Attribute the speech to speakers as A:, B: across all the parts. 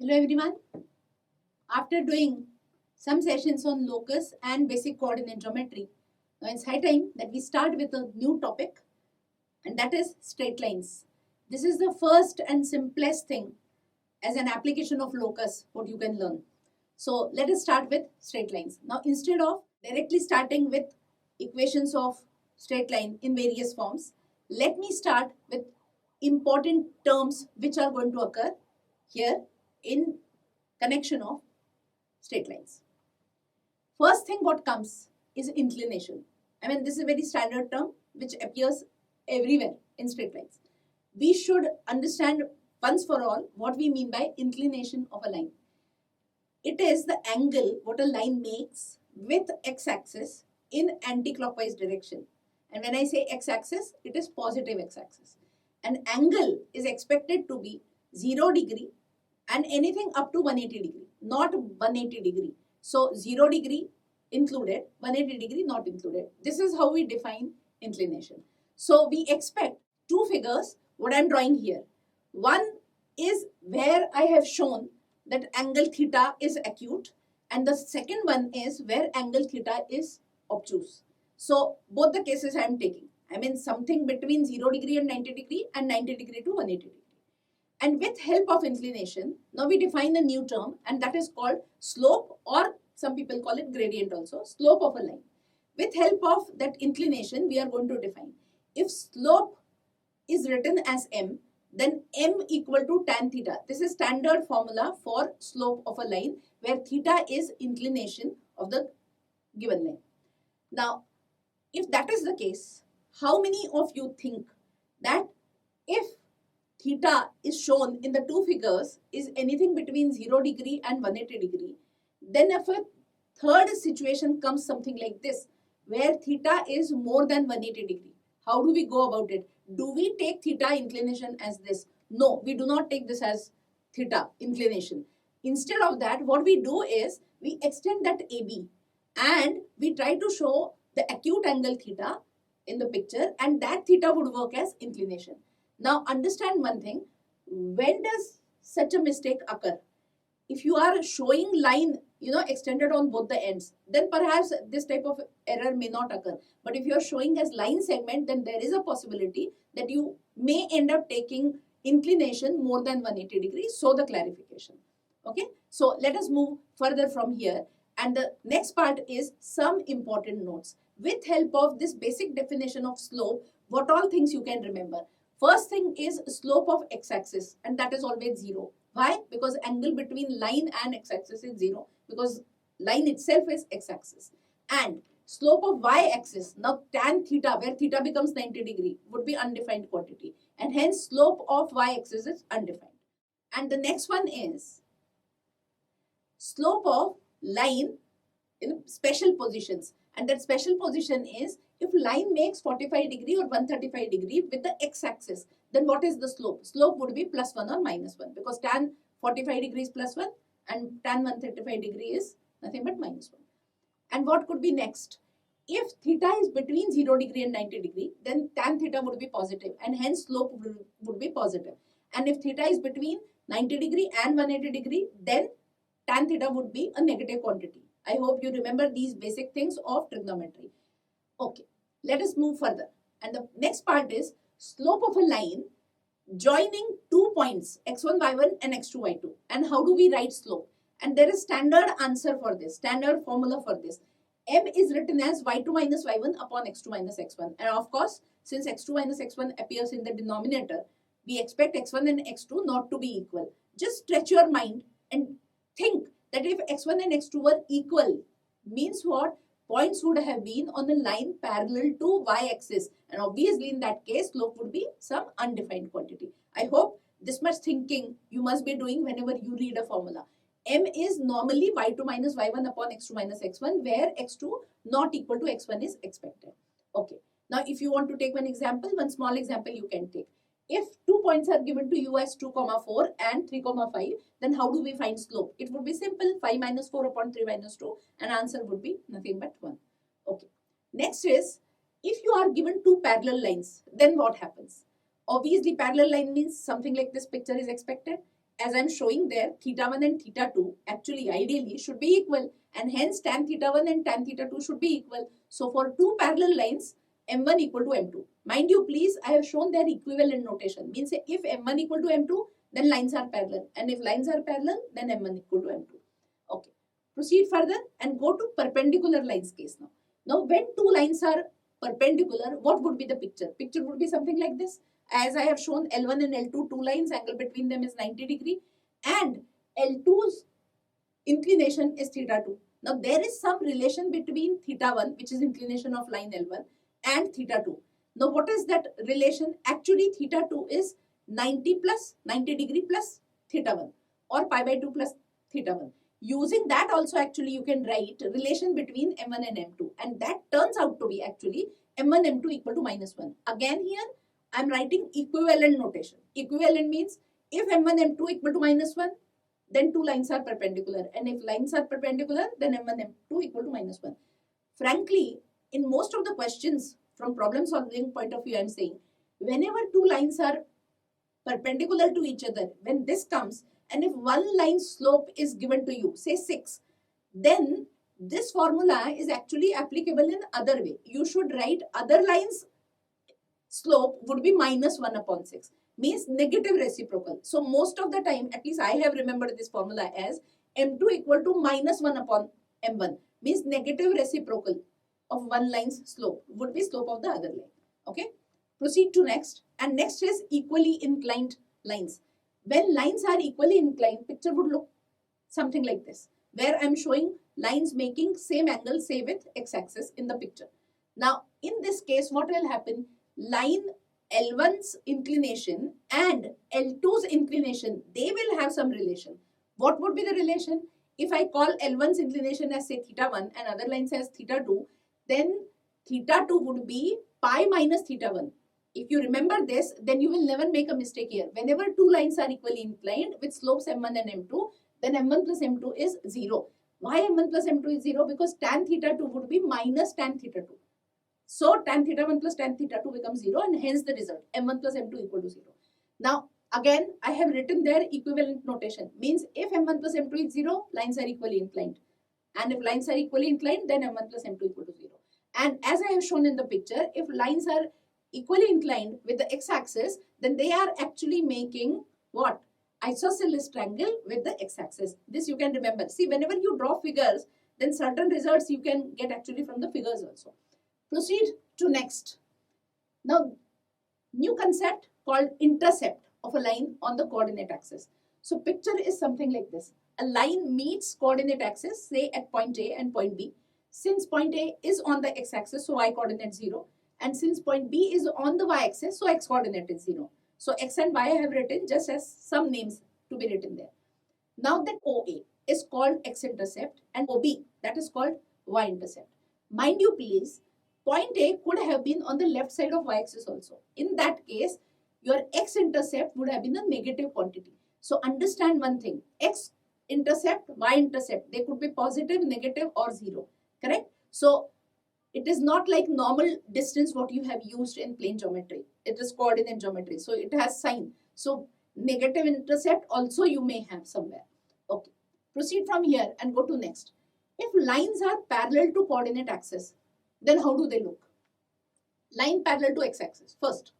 A: Hello everyone. After doing some sessions on locus and basic coordinate geometry, now it's high time that we start with a new topic, and that is straight lines. This is the first and simplest thing as an application of locus what you can learn. So let us start with straight lines. Now instead of directly starting with equations of straight line in various forms, let me start with important terms which are going to occur here in connection of straight lines. First thing what comes is inclination. I mean, this is a very standard term which appears everywhere in straight lines. We should understand once for all what we mean by inclination of a line. It is the angle what a line makes with x-axis in anti-clockwise direction. And when I say x-axis, it is positive x-axis. An angle is expected to be 0 degree and anything up to 180 degree, not 180 degree. So 0 degree included, 180 degree not included. This is how we define inclination. So we expect two figures, what I am drawing here. One is where I have shown that angle theta is acute, and the second one is where angle theta is obtuse. So both the cases I am taking. I mean something between 0 degree and 90 degree and 90 degree to 180 degree. And with help of inclination, now we define a new term, and that is called slope, or some people call it gradient also, slope of a line. With help of that inclination, we are going to define. If slope is written as m, then m equal to tan theta. This is standard formula for slope of a line, where theta is inclination of the given line. Now, if that is the case, how many of you think that if theta is shown in the two figures is anything between 0 degree and 180 degree, then if a third situation comes something like this, where theta is more than 180 degree, how do we go about it? Do we take theta inclination as this? No, we do not take this as theta inclination. Instead of that, what we do is we extend that AB and we try to show the acute angle theta in the picture, and that theta would work as inclination. Now understand one thing, when does such a mistake occur? If you are showing line, extended on both the ends, then perhaps this type of error may not occur. But if you are showing as line segment, then there is a possibility that you may end up taking inclination more than 180 degrees. So the clarification. Okay, so let us move further from here. And the next part is some important notes. With help of this basic definition of slope, what all things you can remember? First thing is slope of x-axis, and that is always 0. Why? Because angle between line and x-axis is 0, because line itself is x-axis. And slope of y-axis, now tan theta, where theta becomes 90 degree, would be undefined quantity. And hence slope of y-axis is undefined. And the next one is slope of line in special positions. And that special position is if line makes 45 degree or 135 degree with the x-axis, then what is the slope? Slope would be plus 1 or minus 1, because tan 45 degree is plus 1 and tan 135 degree is nothing but minus 1. And what could be next? If theta is between 0 degree and 90 degree, then tan theta would be positive, and hence slope would be positive. And if theta is between 90 degree and 180 degree, then tan theta would be a negative quantity. I hope you remember these basic things of trigonometry. Okay, let us move further. And the next part is slope of a line joining two points x1, y1 and x2, y2. And how do we write slope? And there is standard answer for this, standard formula for this. M is written as y2 minus y1 upon x2 minus x1. And of course, since x2 minus x1 appears in the denominator, we expect x1 and x2 not to be equal. Just stretch your mind and think that if x1 and x2 were equal, means what? Points would have been on a line parallel to y-axis, and obviously in that case slope would be some undefined quantity. I hope this much thinking you must be doing whenever you read a formula. M is normally y2 minus y1 upon x2 minus x1, where x2 not equal to x1 is expected. Okay, now if you want to take one example, one small example you can take. If 2 points are given to you as 2, 4 and 3, 5, then how do we find slope? It would be simple, 5 minus 4 upon 3 minus 2, and answer would be nothing but 1. Okay. Next is, if you are given two parallel lines, then what happens? Obviously, parallel line means something like this picture is expected. as I'm showing there, theta 1 and theta 2 actually ideally should be equal, and hence tan theta 1 and tan theta 2 should be equal. So for two parallel lines, m1 equal to m2. Mind you, please, I have shown their equivalent notation. Means if m1 equal to m2, then lines are parallel, and if lines are parallel, then m1 equal to m2. Okay. Proceed further and go to perpendicular lines case now. Now, when two lines are perpendicular, what would be the picture? Picture would be something like this. As I have shown, L1 and L2, two lines, angle between them is 90 degree, and L2's inclination is theta 2. Now, there is some relation between theta 1, which is inclination of line L1, and theta 2. Now, what is that relation? Actually, theta 2 is 90 degree plus theta 1, or pi by 2 plus theta 1. Using that also, actually, you can write relation between m1 and m2, and that turns out to be actually m1 m2 equal to -1. Again, here I am writing equivalent notation. Equivalent means if m1 m2 equal to -1, then two lines are perpendicular, and if lines are perpendicular, then m1 m2 equal to -1. Frankly, in most of the questions from problem solving point of view, I am saying whenever two lines are perpendicular to each other, when this comes, and if one line slope is given to you, say 6, then this formula is actually applicable in other way. You should write other lines slope would be -1 upon 6, means negative reciprocal. So most of the time, at least I have remembered this formula as m2 equal to -1 upon m1, means negative reciprocal of one line's slope would be slope of the other line. Okay, proceed to next, and next is equally inclined lines. When lines are equally inclined, picture would look something like this, where I'm showing lines making same angle, say with x-axis in the picture. Now, in this case, what will happen? Line L1's inclination and L2's inclination, they will have some relation. What would be the relation? If I call L1's inclination as, say, theta 1 and other line says theta 2, then theta 2 would be pi minus theta 1. If you remember this, then you will never make a mistake here. Whenever two lines are equally inclined with slopes m1 and m2, then m1 plus m2 is 0. Why m1 plus m2 is 0? Because tan theta 2 would be minus tan theta 2. So tan theta 1 plus tan theta 2 becomes 0, and hence the result m1 plus m2 equal to 0. Now, again, I have written there equivalent notation. Means if m1 plus m2 is 0, lines are equally inclined. And if lines are equally inclined, then m1 plus m2 equal to 0. And as I have shown in the picture, if lines are equally inclined with the x-axis, then they are actually making what? Isosceles triangle with the x-axis. This you can remember. See, whenever you draw figures, then certain results you can get actually from the figures also. Proceed to next. Now, new concept called intercept of a line on the coordinate axis. So, picture is something like this. A line meets coordinate axis, say at point A and point B. Since point A is on the x-axis, so y coordinate 0. And since point B is on the y-axis, so x coordinate is 0. So, x and y I have written just as some names to be written there. Now that OA is called x-intercept and OB, that is called y-intercept. Mind you please, point A could have been on the left side of y-axis also. In that case, your x-intercept would have been a negative quantity. So, understand one thing, x-intercept, y-intercept, they could be positive, negative or 0. Correct? So, it is not like normal distance what you have used in plane geometry. It is coordinate geometry. So, it has sign. So, negative intercept also you may have somewhere. Okay. Proceed from here and go to next. If lines are parallel to coordinate axis, then how do they look? Line parallel to x-axis. First,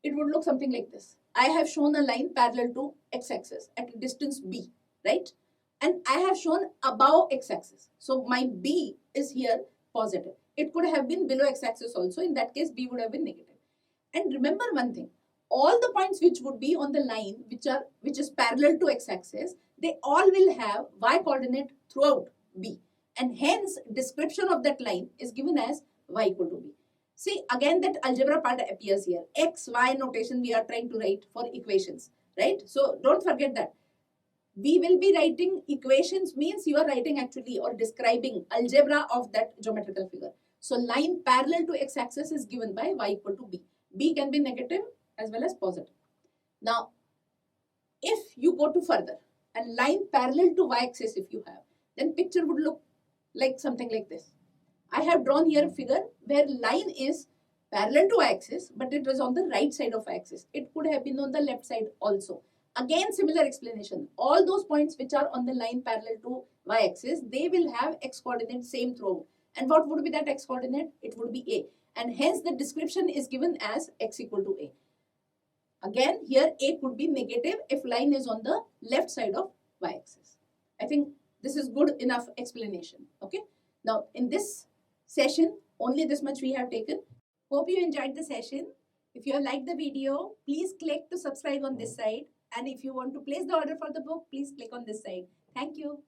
A: it would look something like this. I have shown a line parallel to x-axis at a distance b, right? And I have shown above x-axis. So, my b is here positive. It could have been below x-axis also. In that case, b would have been negative. And remember one thing, all the points which would be on the line which is parallel to x-axis, they all will have y-coordinate throughout b. And hence, description of that line is given as y equal to b. See, again that algebra part appears here. X, y notation we are trying to write for equations, right? So, don't forget that. We will be writing equations means you are writing actually or describing algebra of that geometrical figure. So, line parallel to x-axis is given by y equal to b. B can be negative as well as positive. Now, if you go to further and line parallel to y-axis if you have, then picture would look like something like this. I have drawn here a figure where line is parallel to y-axis, but it was on the right side of y-axis. It could have been on the left side also. Again, similar explanation. All those points which are on the line parallel to y-axis, they will have x coordinate same throughout. And what would be that x coordinate? It would be a. And hence the description is given as x equal to a. Again, here a could be negative if line is on the left side of y-axis. I think this is good enough explanation. Okay. Now, in this session, only this much we have taken. Hope you enjoyed the session. If you have liked the video, please click to subscribe on this side. And if you want to place the order for the book, please click on this side. Thank you.